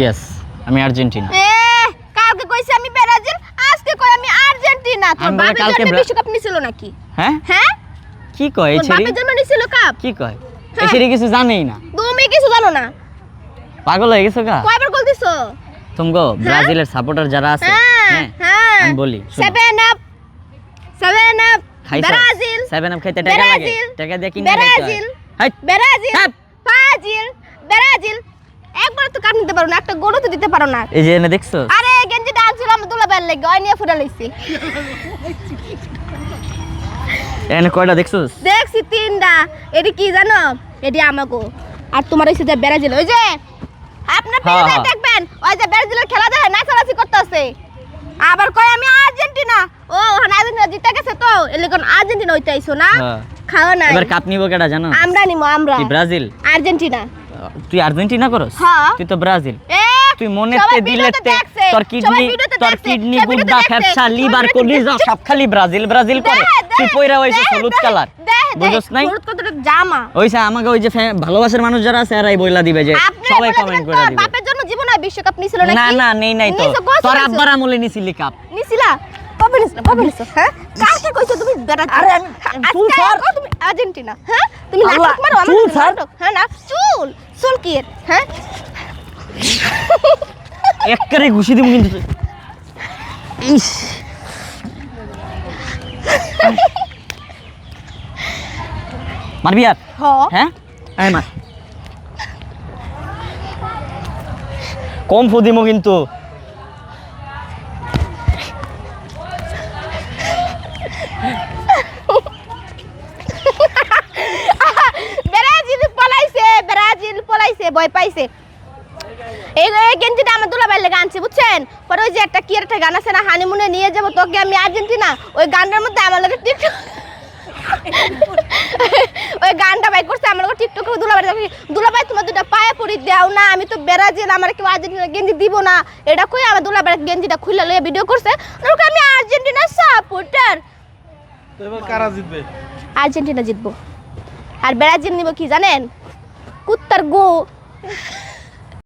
Yes আমি Argentina. কালকে কইছি আমি ব্রাজিল, আজকে কই আমি আর্জেন্টিনা। তোর বাপের জন্য বিশ্বকাপ নিছিল নাকি? হ্যাঁ হ্যাঁ কি কয় তোর বাপের জন্য নিছিল কাপ? কি কয় এসেরি কিছু জানেই না। তুমি কিছু জানো না, পাগল হয়ে গেছো গা? কয়বার কল দিছো তুমগো ব্রাজিলের সাপোর্টার যারা আছে হ্যাঁ আমি বলি 7 আপ ব্রাজিল 7 আপ খাইতে টাকা লাগে, টাকা দিয়ে কিনে ব্রাজিল ব্রাজিল ব্রাজিল একবার তো কাট নিতে পারো না, একটা গোলও তো দিতে পারো না। এই যে এনে দেখছো? আরে গেঞ্জি ডান্স ছিল আমি দুলা বেল লাগে, ওই নিয়ে ফুটা লইছি। এনে কয়টা দেখছস? দেখছি 3টা। এডি কি জানো? এডি আমাগো। আর তোমার হইছে যে ব্রাজিল, ওই যে আপনি পেজে দেখবেন ওই যে ব্রাজিলের খেলা দেখে নাচানাচি করতেছে, আবার কয় আমি আর্জেন্টিনা। ও আর্জেন্টিনা জিতে গেছে তো এলিকন আর্জেন্টিনা হইতে আইছো না, খাওয়া না। এবার কাপ নিব কেডা জানো? আমরা নিমু আমরা। তুই ব্রাজিল? আর্জেন্টিনা। তুই আর্জেন্টিনা করস? তুই তো ব্রাজিল। তুই মনেতে দিলেতে তোর কিডনি গুদা ফ্যাপসা লিভার কলিজা সব খালি ব্রাজিল ব্রাজিল করে। তুই পয়রা হইছে হলুদ কালার, বুঝছস নাই? হলুদ কত জামা ওইসা আমাকে ওই যে ভালোবাসার মানুষ যারা আছে এরাই বইলা দিবে যে সবাই কমেন্ট করে দিবে বাপের জন্য জীবনে বিশ্বকাপ নিছিল নাকি? না না নেই নাই তো। তোর আব্বার আমলে নিছিলি কাপ? নিছিলা? কবে নিছিল? হ্যাঁ কাকে কইছো তুমি বেটা? আরে চুল স্যার তুমি আর্জেন্টিনা। হ্যাঁ তুমি নাটক মারো আমার চুল স্যার। হ্যাঁ না চুল কি এর? হ্যাঁ একবারে ঘুষি দিব কিন্তু। ইস মারবি আর? হ্যাঁ এই মার। কম ফুদিমো কিন্তু। ব্রাজিল পলাইছে ভয় পাইছে। এই গেঞ্জিটা আমার দুলাভাই লেগে আনছি বুঝছেন। পরে ওই যে একটা কি একটা গান আছে না, হানিমুনে নিয়ে যাবো তোকে আমি আর্জেন্টিনা, ওই গানটার মধ্যে আমার লগে টিকটক ওই গানটা বাই করছে আমার লগে টিকটক করে দুলাভাই তোমার দুটা পায়ে পড়ি দাও না, আমি তো ব্রাজিল, আমার কেউ আর্জেন্টিনা গেঞ্জি দিব না, এটা কই আমার দুলাভাই গেঞ্জিটা খুলে লয়ে ভিডিও করছে। আমি আর্জেন্টিনা সাপোর্টার। এবার কারা জিতবে? আর্জেন্টিনা জিতবো। আর ব্রাজিল নিব কি জানেন? কুত্তার গো।